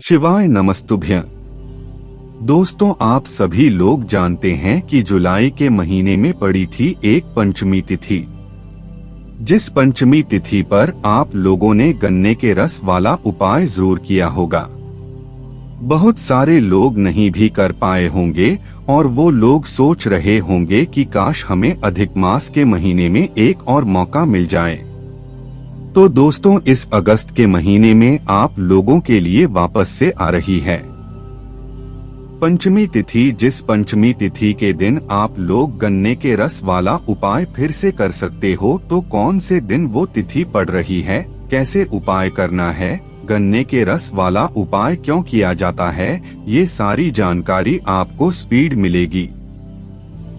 शिवाय नमस्तुभ्यं। दोस्तों, आप सभी लोग जानते हैं कि जुलाई के महीने में पड़ी थी एक पंचमी तिथि। जिस पंचमी तिथि पर आप लोगों ने गन्ने के रस वाला उपाय जरूर किया होगा। बहुत सारे लोग नहीं भी कर पाए होंगे और वो लोग सोच रहे होंगे कि काश हमें अधिक मास के महीने में एक और मौका मिल जाए। तो दोस्तों, इस अगस्त के महीने में आप लोगों के लिए वापस से आ रही है पंचमी तिथि। जिस पंचमी तिथि के दिन आप लोग गन्ने के रस वाला उपाय फिर से कर सकते हो, तो कौन से दिन वो तिथि पड़ रही है, कैसे उपाय करना है, गन्ने के रस वाला उपाय क्यों किया जाता है, ये सारी जानकारी आपको स्पीड मिलेगी।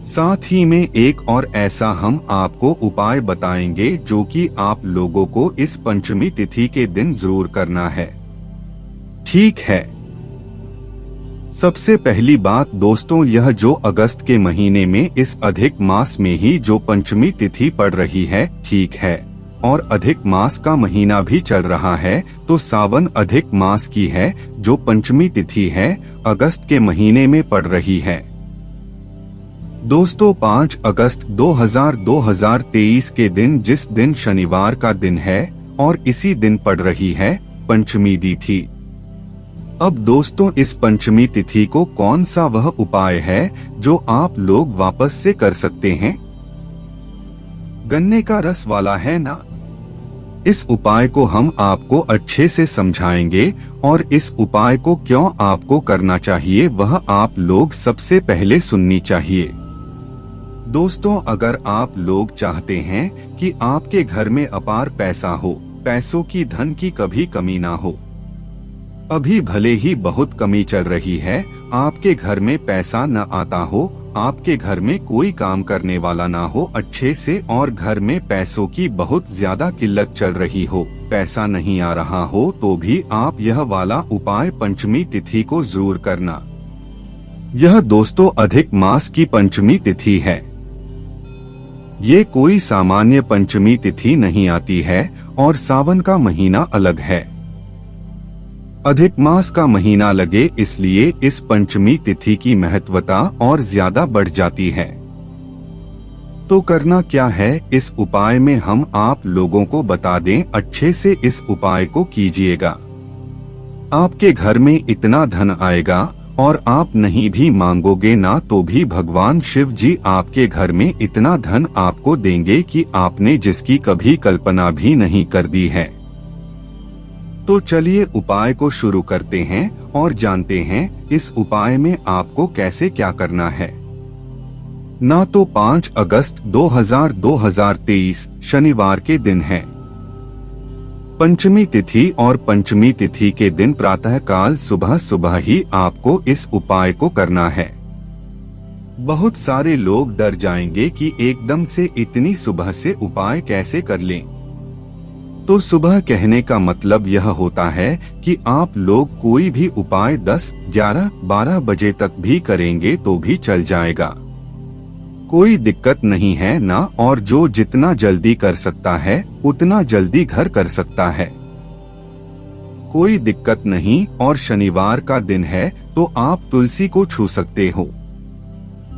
साथ ही में एक और ऐसा हम आपको उपाय बताएंगे जो कि आप लोगों को इस पंचमी तिथि के दिन जरूर करना है। ठीक है, सबसे पहली बात दोस्तों, यह जो अगस्त के महीने में इस अधिक मास में ही जो पंचमी तिथि पड़ रही है, ठीक है, और अधिक मास का महीना भी चल रहा है, तो सावन अधिक मास की है जो पंचमी तिथि है, अगस्त के महीने में पड़ रही है। दोस्तों, 5 अगस्त 2023 के दिन, जिस दिन शनिवार का दिन है, और इसी दिन पड़ रही है पंचमी तिथि। अब दोस्तों, इस पंचमी तिथि को कौन सा वह उपाय है जो आप लोग वापस से कर सकते हैं? गन्ने का रस वाला है ना। इस उपाय को हम आपको अच्छे से समझाएंगे और इस उपाय को क्यों आपको करना चाहिए वह आप लोग सबसे पहले सुननी चाहिए। दोस्तों, अगर आप लोग चाहते हैं कि आपके घर में अपार पैसा हो, पैसों की धन की कभी कमी ना हो, अभी भले ही बहुत कमी चल रही है, आपके घर में पैसा न आता हो, आपके घर में कोई काम करने वाला ना हो अच्छे से, और घर में पैसों की बहुत ज्यादा किल्लत चल रही हो, पैसा नहीं आ रहा हो, तो भी आप यह वाला उपाय पंचमी तिथि को जरूर करना। यह दोस्तों अधिक मास की पंचमी तिथि है। ये कोई सामान्य पंचमी तिथि नहीं आती है और सावन का महीना अलग है। अधिक मास का महीना लगे इसलिए इस पंचमी तिथि की महत्वता और ज्यादा बढ़ जाती है। तो करना क्या है इस उपाय में हम आप लोगों को बता दें, अच्छे से इस उपाय को कीजिएगा। आपके घर में इतना धन आएगा और आप नहीं भी मांगोगे ना तो भी भगवान शिव जी आपके घर में इतना धन आपको देंगे कि आपने जिसकी कभी कल्पना भी नहीं कर दी है। तो चलिए उपाय को शुरू करते हैं और जानते हैं इस उपाय में आपको कैसे क्या करना है। ना तो 5 अगस्त 2023 शनिवार के दिन है पंचमी तिथि, और पंचमी तिथि के दिन प्रातः काल सुबह सुबह ही आपको इस उपाय को करना है। बहुत सारे लोग डर जाएंगे कि एकदम से इतनी सुबह से उपाय कैसे कर लें। तो सुबह कहने का मतलब यह होता है कि आप लोग कोई भी उपाय 10, 11, 12 बजे तक भी करेंगे तो भी चल जाएगा, कोई दिक्कत नहीं है ना। और जो जितना जल्दी कर सकता है उतना जल्दी घर कर सकता है, कोई दिक्कत नहीं। और शनिवार का दिन है तो आप तुलसी को छू सकते हो,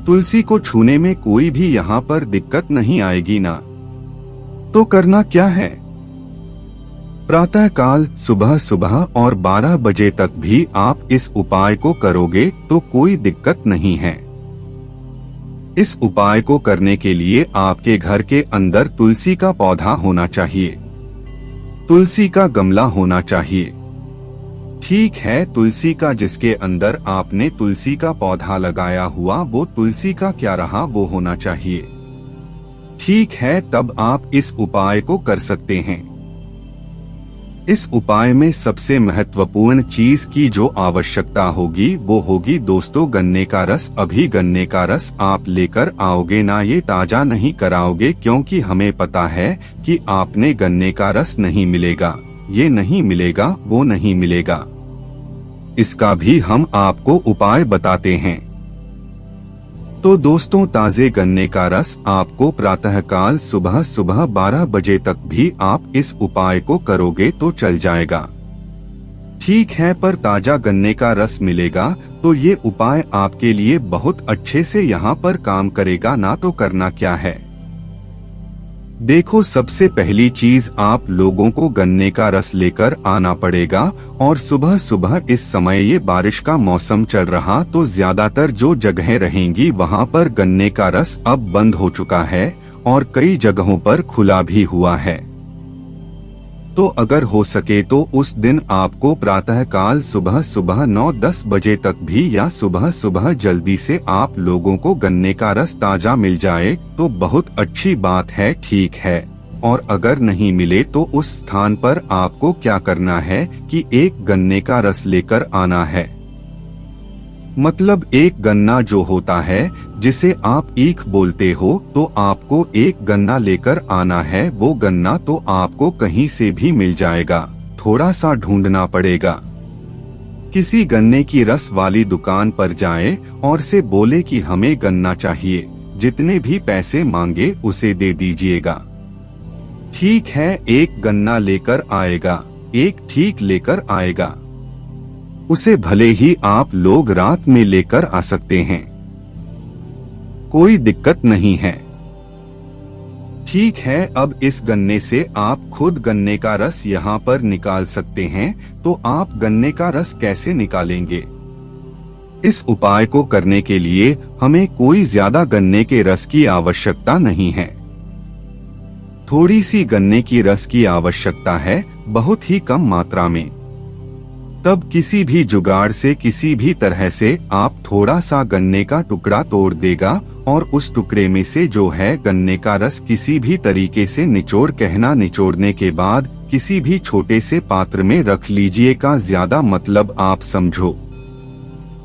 तुलसी को छूने में कोई भी यहाँ पर दिक्कत नहीं आएगी ना। तो करना क्या है, प्रातः काल सुबह सुबह और 12 बजे तक भी आप इस उपाय को करोगे तो कोई दिक्कत नहीं है। इस उपाय को करने के लिए आपके घर के अंदर तुलसी का पौधा होना चाहिए, तुलसी का गमला होना चाहिए। ठीक है, तुलसी का जिसके अंदर आपने तुलसी का पौधा लगाया हुआ वो तुलसी का क्या रहा वो होना चाहिए। ठीक है, तब आप इस उपाय को कर सकते हैं। इस उपाय में सबसे महत्वपूर्ण चीज की जो आवश्यकता होगी वो होगी दोस्तों गन्ने का रस। अभी गन्ने का रस आप लेकर आओगे ना, ये ताजा नहीं कराओगे, क्योंकि हमें पता है कि आपने गन्ने का रस नहीं मिलेगा, ये नहीं मिलेगा, वो नहीं मिलेगा। इसका भी हम आपको उपाय बताते हैं। तो दोस्तों, ताजे गन्ने का रस आपको प्रातःकाल सुबह सुबह 12 बजे तक भी आप इस उपाय को करोगे तो चल जाएगा। ठीक है, पर ताजा गन्ने का रस मिलेगा तो ये उपाय आपके लिए बहुत अच्छे से यहाँ पर काम करेगा ना। तो करना क्या है, देखो, सबसे पहली चीज आप लोगों को गन्ने का रस लेकर आना पड़ेगा। और सुबह सुबह, इस समय ये बारिश का मौसम चल रहा, तो ज्यादातर जो जगहें रहेंगी वहाँ पर गन्ने का रस अब बंद हो चुका है और कई जगहों पर खुला भी हुआ है। तो अगर हो सके तो उस दिन आपको प्रातःकाल सुबह सुबह 9-10 बजे तक भी या सुबह सुबह जल्दी से आप लोगों को गन्ने का रस ताजा मिल जाए तो बहुत अच्छी बात है, ठीक है। और अगर नहीं मिले तो उस स्थान पर आपको क्या करना है कि एक गन्ने का रस लेकर आना है। मतलब एक गन्ना जो होता है जिसे आप ईख बोलते हो, तो आपको एक गन्ना लेकर आना है। वो गन्ना तो आपको कहीं से भी मिल जाएगा, थोड़ा सा ढूंढना पड़ेगा। किसी गन्ने की रस वाली दुकान पर जाएं और से बोले कि हमें गन्ना चाहिए, जितने भी पैसे मांगे उसे दे दीजिएगा। ठीक है, एक गन्ना लेकर आएगा, एक ठीक लेकर आएगा। उसे भले ही आप लोग रात में लेकर आ सकते हैं, कोई दिक्कत नहीं है। ठीक है, अब इस गन्ने से आप खुद गन्ने का रस यहाँ पर निकाल सकते हैं। तो आप गन्ने का रस कैसे निकालेंगे? इस उपाय को करने के लिए हमें कोई ज्यादा गन्ने के रस की आवश्यकता नहीं है, थोड़ी सी गन्ने की रस की आवश्यकता है, बहुत ही कम मात्रा में। तब किसी भी जुगाड़ से किसी भी तरह से आप थोड़ा सा गन्ने का टुकड़ा तोड़ देगा और उस टुकड़े में से जो है गन्ने का रस किसी भी तरीके से निचोड़ने के बाद किसी भी छोटे से पात्र में रख लीजिए। का ज्यादा मतलब आप समझो,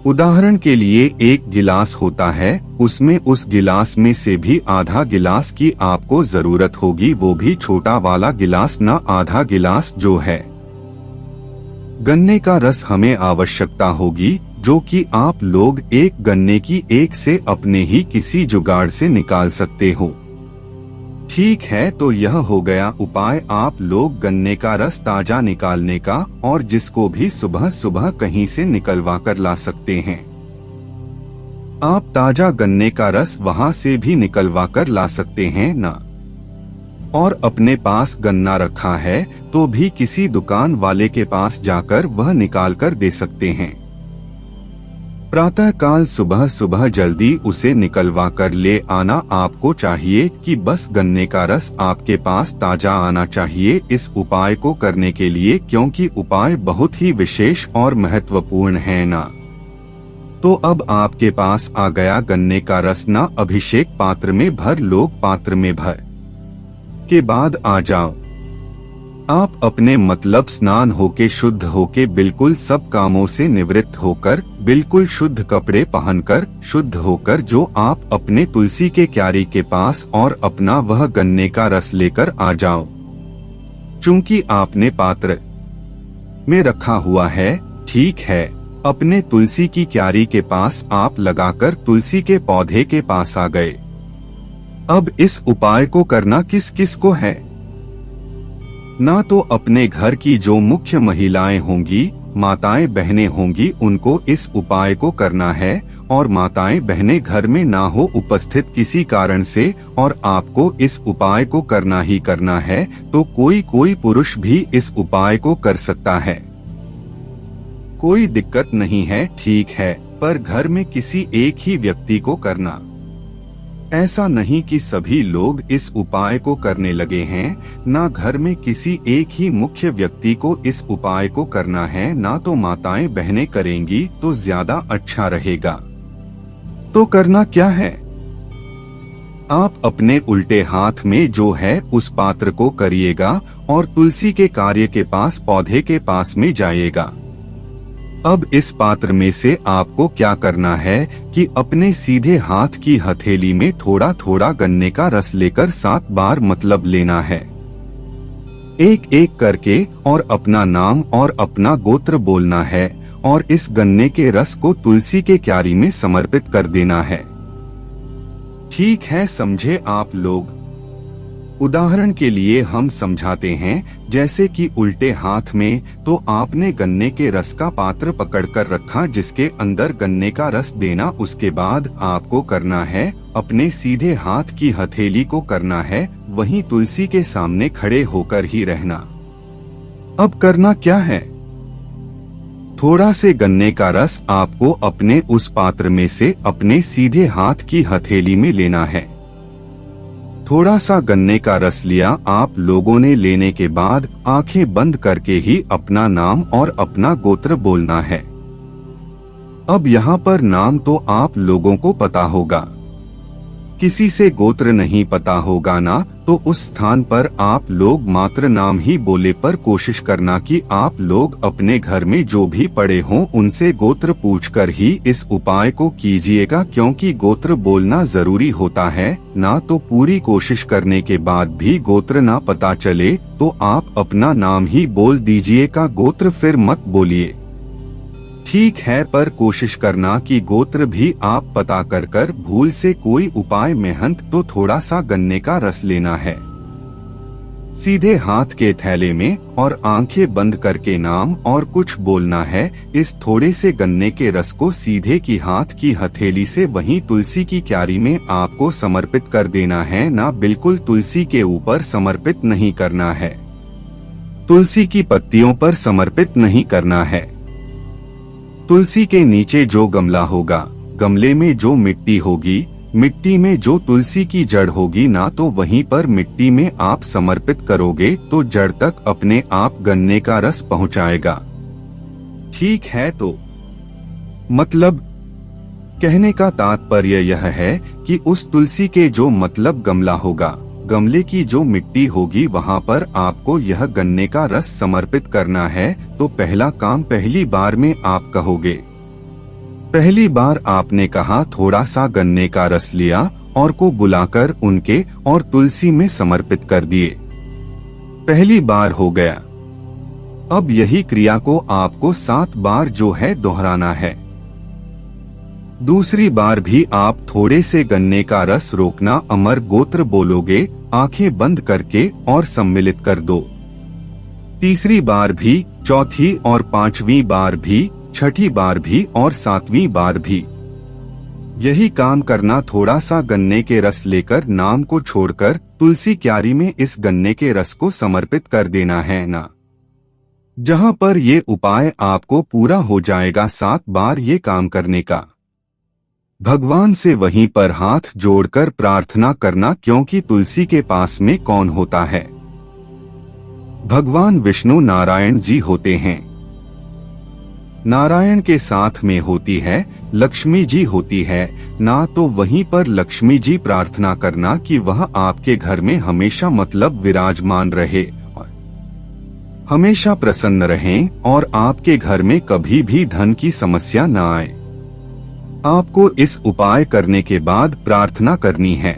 उदाहरण के लिए एक गिलास होता है, उसमें उस गिलास में से भी आधा गिलास की आपको जरूरत होगी, वो भी छोटा वाला गिलास ना, आधा गिलास जो है गन्ने का रस हमें आवश्यकता होगी, जो कि आप लोग एक गन्ने की एक से अपने ही किसी जुगाड़ से निकाल सकते हो। ठीक है, तो यह हो गया उपाय आप लोग गन्ने का रस ताजा निकालने का, और जिसको भी सुबह सुबह कहीं से निकलवा कर ला सकते हैं। आप ताजा गन्ने का रस वहां से भी निकलवा कर ला सकते हैं ना। और अपने पास गन्ना रखा है तो भी किसी दुकान वाले के पास जाकर वह निकाल कर दे सकते हैं। प्रातःकाल सुबह सुबह जल्दी उसे निकलवा कर ले आना आपको चाहिए कि बस गन्ने का रस आपके पास ताजा आना चाहिए इस उपाय को करने के लिए, क्योंकि उपाय बहुत ही विशेष और महत्वपूर्ण है ना। तो अब आपके पास आ गया गन्ने का रस ना, अभिषेक पात्र में भर लो। पात्र में भर के बाद आ जाओ आप अपने मतलब स्नान होके शुद्ध होके बिल्कुल सब कामों से निवृत्त होकर बिल्कुल शुद्ध कपड़े पहनकर शुद्ध होकर जो आप अपने तुलसी के क्यारी के पास और अपना वह गन्ने का रस लेकर आ जाओ। चूंकि आपने पात्र में रखा हुआ है, ठीक है, अपने तुलसी की क्यारी के पास आप लगाकर तुलसी के पौधे के पास आ गए। अब इस उपाय को करना किस किस को है? ना तो अपने घर की जो मुख्य महिलाएं होंगी, माताएं बहनें होंगी, उनको इस उपाय को करना है, और माताएं बहनें घर में ना हो उपस्थित किसी कारण से और आपको इस उपाय को करना ही करना है, तो कोई पुरुष भी इस उपाय को कर सकता है, कोई दिक्कत नहीं है, ठीक है। पर घर में किसी एक ही व्यक्ति को करना, ऐसा नहीं कि सभी लोग इस उपाय को करने लगे हैं। ना घर में किसी एक ही मुख्य व्यक्ति को इस उपाय को करना है, ना तो माताएं बहनें करेंगी तो ज्यादा अच्छा रहेगा। तो करना क्या है? आप अपने उल्टे हाथ में जो है उस पात्र को करिएगा और तुलसी के कार्य के पास पौधे के पास में जाइएगा। अब इस पात्र में से आपको क्या करना है कि अपने सीधे हाथ की हथेली में थोड़ा थोड़ा गन्ने का रस लेकर 7 बार मतलब लेना है, एक एक करके, और अपना नाम और अपना गोत्र बोलना है, और इस गन्ने के रस को तुलसी के क्यारी में समर्पित कर देना है। ठीक है, समझे आप लोग? उदाहरण के लिए हम समझाते हैं, जैसे कि उल्टे हाथ में तो आपने गन्ने के रस का पात्र पकड़कर रखा जिसके अंदर गन्ने का रस देना। उसके बाद आपको करना है अपने सीधे हाथ की हथेली को करना है, वहीं तुलसी के सामने खड़े होकर ही रहना। अब करना क्या है, थोड़ा से गन्ने का रस आपको अपने उस पात्र में से अपने सीधे हाथ की हथेली में लेना है। थोड़ा सा गन्ने का रस लिया आप लोगों ने, लेने के बाद आंखें बंद करके ही अपना नाम और अपना गोत्र बोलना है। अब यहाँ पर नाम तो आप लोगों को पता होगा, किसी से गोत्र नहीं पता होगा ना, तो उस स्थान पर आप लोग मात्र नाम ही बोले, पर कोशिश करना कि आप लोग अपने घर में जो भी पड़े हों उनसे गोत्र पूछकर ही इस उपाय को कीजिएगा, क्योंकि गोत्र बोलना जरूरी होता है। ना तो पूरी कोशिश करने के बाद भी गोत्र ना पता चले तो आप अपना नाम ही बोल दीजिएगा, गोत्र फिर मत बोलिए, ठीक है। पर कोशिश करना कि गोत्र भी आप पता कर भूल से कोई उपाय मेहनत तो थोड़ा सा गन्ने का रस लेना है सीधे हाथ के थैले में और आंखें बंद करके नाम और कुछ बोलना है। इस थोड़े से गन्ने के रस को सीधे की हाथ की हथेली से वहीं तुलसी की क्यारी में आपको समर्पित कर देना है, ना बिल्कुल तुलसी के ऊपर समर्पित नहीं करना है, तुलसी की पत्तियों पर समर्पित नहीं करना है। तुलसी के नीचे जो गमला होगा, गमले में जो मिट्टी होगी, मिट्टी में जो तुलसी की जड़ होगी ना, तो वहीं पर मिट्टी में आप समर्पित करोगे तो जड़ तक अपने आप गन्ने का रस पहुंचाएगा, ठीक है। तो मतलब कहने का तात्पर्य यह है कि उस तुलसी के जो मतलब गमला होगा, गमले की जो मिट्टी होगी, वहाँ पर आपको यह गन्ने का रस समर्पित करना है। तो पहला काम पहली बार में आप कहोगे, पहली बार आपने कहा थोड़ा सा गन्ने का रस लिया और को बुलाकर उनके और तुलसी में समर्पित कर दिए, पहली बार हो गया। अब यही क्रिया को आपको 7 बार जो है दोहराना है। दूसरी बार भी आप थोड़े से गन्ने का रस रोकना, अमर गोत्र बोलोगे आंखें बंद करके और सम्मिलित कर दो। तीसरी बार भी, चौथी और 5वीं बार भी, छठी बार भी और 7वीं बार भी यही काम करना। थोड़ा सा गन्ने के रस लेकर नाम को छोड़कर तुलसी क्यारी में इस गन्ने के रस को समर्पित कर देना है ना। जहां पर ये उपाय आपको पूरा हो जाएगा 7 बार ये काम करने का, भगवान से वहीं पर हाथ जोड़कर प्रार्थना करना, क्योंकि तुलसी के पास में कौन होता है, भगवान विष्णु नारायण जी होते हैं। नारायण के साथ में होती है लक्ष्मी जी होती है ना, तो वहीं पर लक्ष्मी जी प्रार्थना करना कि वह आपके घर में हमेशा मतलब विराजमान रहे और हमेशा प्रसन्न रहें और आपके घर में कभी भी धन की समस्या न आए। आपको इस उपाय करने के बाद प्रार्थना करनी है।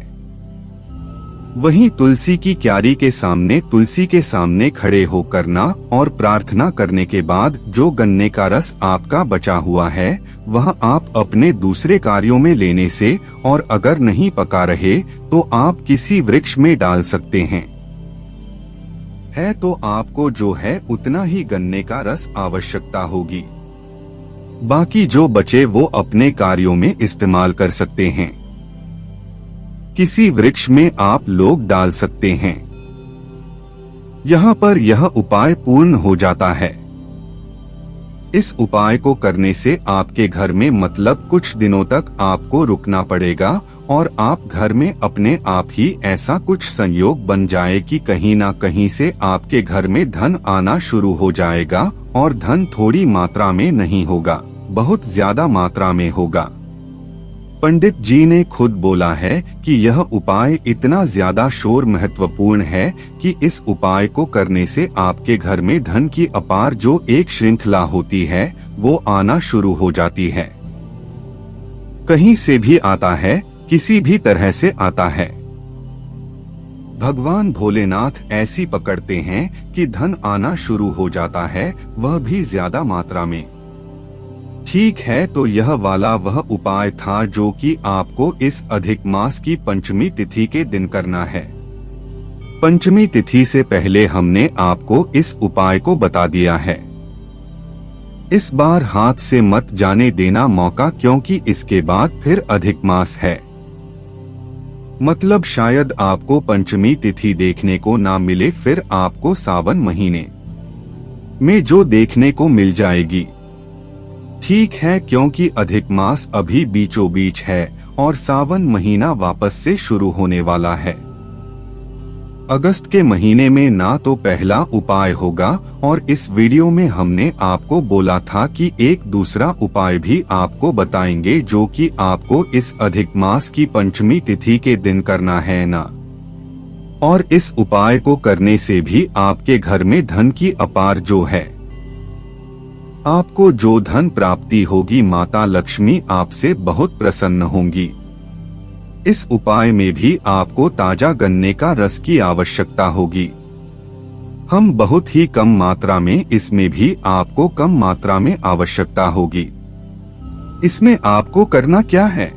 वहीं तुलसी की क्यारी के सामने, तुलसी के सामने खड़े हो करना और प्रार्थना करने के बाद जो गन्ने का रस आपका बचा हुआ है वह आप अपने दूसरे कार्यों में लेने से, और अगर नहीं पका रहे तो आप किसी वृक्ष में डाल सकते हैं। है तो आपको जो है उतना ही गन्ने का रस आवश्यकता होगी, बाकी जो बचे वो अपने कार्यों में इस्तेमाल कर सकते हैं। किसी वृक्ष में आप लोग डाल सकते हैं। यहाँ पर यह उपाय पूर्ण हो जाता है। इस उपाय को करने से आपके घर में मतलब कुछ दिनों तक आपको रुकना पड़ेगा और आप घर में अपने आप ही ऐसा कुछ संयोग बन जाए कि कहीं ना कहीं से आपके घर में धन आना शुरू हो जाएगा, और धन थोड़ी मात्रा में नहीं होगा, बहुत ज्यादा मात्रा में होगा। पंडित जी ने खुद बोला है कि यह उपाय इतना ज्यादा शोर महत्वपूर्ण है कि इस उपाय को करने से आपके घर में धन की अपार जो एक श्रृंखला होती है वो आना शुरू हो जाती है। कहीं से भी आता है, किसी भी तरह से आता है। भगवान भोलेनाथ ऐसी पकड़ते हैं कि धन आना शुरू हो जाता है, वह भी ज्यादा मात्रा में। ठीक है, तो यह वाला वह उपाय था जो कि आपको इस अधिक मास की पंचमी तिथि के दिन करना है। पंचमी तिथि से पहले हमने आपको इस उपाय को बता दिया है। इस बार हाथ से मत जाने देना मौका, क्योंकि इसके बाद फिर अधिक मास है। मतलब शायद आपको पंचमी तिथि देखने को ना मिले, फिर आपको सावन महीने में जो देखने को मिल जाएगी। ठीक है, क्योंकि अधिक मास अभी बीचों बीच है और सावन महीना वापस से शुरू होने वाला है। अगस्त के महीने में ना तो पहला उपाय होगा, और इस वीडियो में हमने आपको बोला था कि एक दूसरा उपाय भी आपको बताएंगे, जो कि आपको इस अधिक मास की पंचमी तिथि के दिन करना है ना। और इस उपाय को करने से भी आपके घर में धन की अपार जो है, आपको जो धन प्राप्ति होगी, माता लक्ष्मी आपसे बहुत प्रसन्न होंगी। इस उपाय में भी आपको ताजा गन्ने का रस की आवश्यकता होगी। हम बहुत ही कम मात्रा में, इसमें भी आपको कम मात्रा में आवश्यकता होगी। इसमें आपको करना क्या है,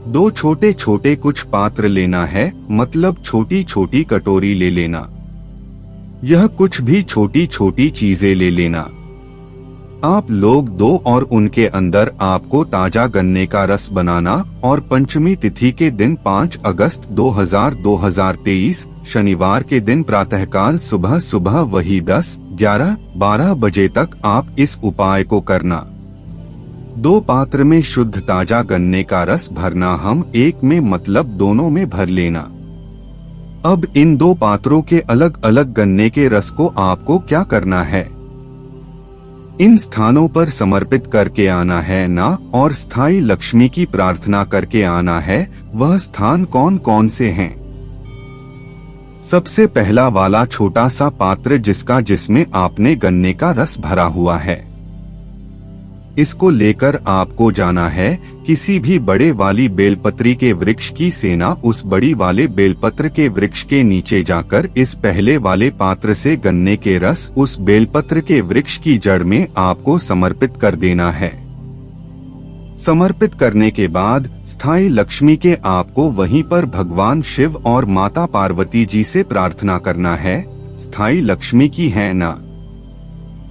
2 छोटे छोटे कुछ पात्र लेना है, मतलब छोटी छोटी कटोरी ले लेना। यह कुछ भी छोटी छोटी चीजें ले लेना। आप लोग 2 और उनके अंदर आपको ताजा गन्ने का रस बनाना, और पंचमी तिथि के दिन 5 अगस्त 2023 शनिवार के दिन प्रातःकाल सुबह वही 10, 11, 12 बजे तक आप इस उपाय को करना। 2 पात्र में शुद्ध ताजा गन्ने का रस भरना, हम एक में मतलब दोनों में भर लेना। अब इन 2 पात्रों के अलग अलग गन्ने के रस को आपको क्या करना है, इन स्थानों पर समर्पित करके आना है ना, और स्थायी लक्ष्मी की प्रार्थना करके आना है। वह स्थान कौन कौन से हैं? सबसे पहला वाला छोटा सा पात्र जिसमें आपने गन्ने का रस भरा हुआ है, इसको लेकर आपको जाना है किसी भी बड़े वाली बेलपत्री के वृक्ष की सेना। उस बड़ी वाले बेलपत्र के वृक्ष के नीचे जाकर इस पहले वाले पात्र से गन्ने के रस उस बेलपत्र के वृक्ष की जड़ में आपको समर्पित कर देना है। समर्पित करने के बाद स्थायी लक्ष्मी के आपको वहीं पर भगवान शिव और माता पार्वती जी से प्रार्थना करना है। स्थायी लक्ष्मी की है ना।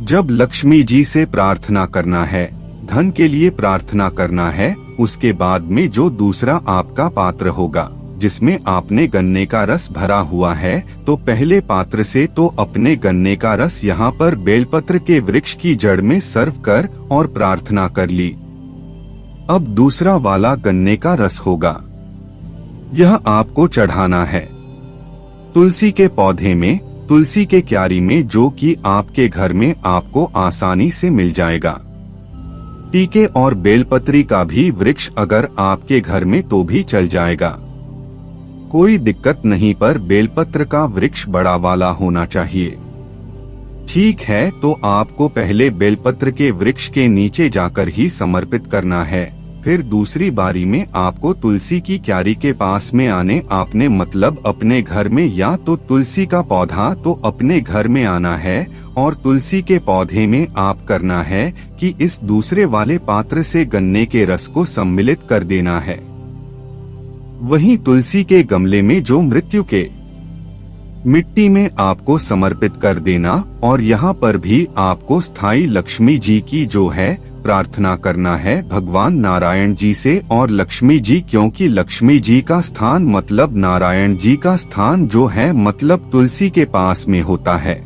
जब लक्ष्मी जी से प्रार्थना करना है, धन के लिए प्रार्थना करना है, उसके बाद में जो दूसरा आपका पात्र होगा जिसमें आपने गन्ने का रस भरा हुआ है, तो पहले पात्र से तो अपने गन्ने का रस यहाँ पर बेलपत्र के वृक्ष की जड़ में सर्व कर और प्रार्थना कर ली। अब दूसरा वाला गन्ने का रस होगा, यह आपको चढ़ाना है तुलसी के पौधे में, तुलसी के क्यारी में, जो कि आपके घर में आपको आसानी से मिल जाएगा। टीके और बेलपत्री का भी वृक्ष अगर आपके घर में तो भी चल जाएगा, कोई दिक्कत नहीं, पर बेलपत्र का वृक्ष बड़ा वाला होना चाहिए। ठीक है, तो आपको पहले बेलपत्र के वृक्ष के नीचे जाकर ही समर्पित करना है। फिर दूसरी बारी में आपको तुलसी की क्यारी के पास में आने, आपने मतलब अपने घर में, या तो तुलसी का पौधा तो अपने घर में आना है, और तुलसी के पौधे में आप करना है कि इस दूसरे वाले पात्र से गन्ने के रस को सम्मिलित कर देना है। वहीं तुलसी के गमले में जो मृत्यु के मिट्टी में आपको समर्पित कर देना, और यहाँ पर भी आपको स्थायी लक्ष्मी जी की जो है प्रार्थना करना है भगवान नारायण जी से और लक्ष्मी जी, क्योंकि लक्ष्मी जी का स्थान मतलब नारायण जी का स्थान जो है मतलब तुलसी के पास में होता है।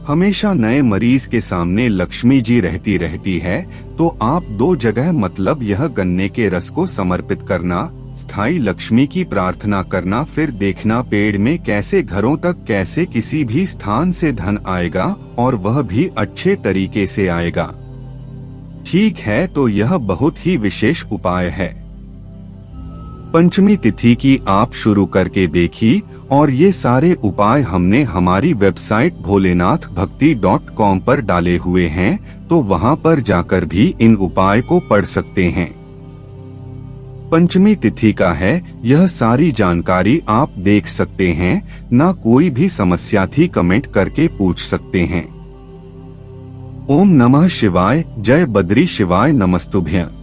हमेशा नए मरीज के सामने लक्ष्मी जी रहती है, तो आप 2 जगह मतलब यह गन्ने के रस को समर्पित करना, स्थायी लक्ष्मी की प्रार्थना करना, फिर देखना पेड़ में कैसे घरों तक कैसे किसी भी स्थान से धन आएगा, और वह भी अच्छे तरीके से आएगा। ठीक है, तो यह बहुत ही विशेष उपाय है। पंचमी तिथि की आप शुरू करके देखी, और ये सारे उपाय हमने हमारी वेबसाइट भोलेनाथभक्ति.com पर डाले हुए हैं, तो वहां पर जाकर भी इन उपाय को पढ़ सकते हैं। पंचमी तिथि का है, यह सारी जानकारी आप देख सकते हैं। ना कोई भी समस्या थी कमेंट करके पूछ सकते हैं। ओम नमः शिवाय, जय बद्री शिवाय नमस्तुभ्यं।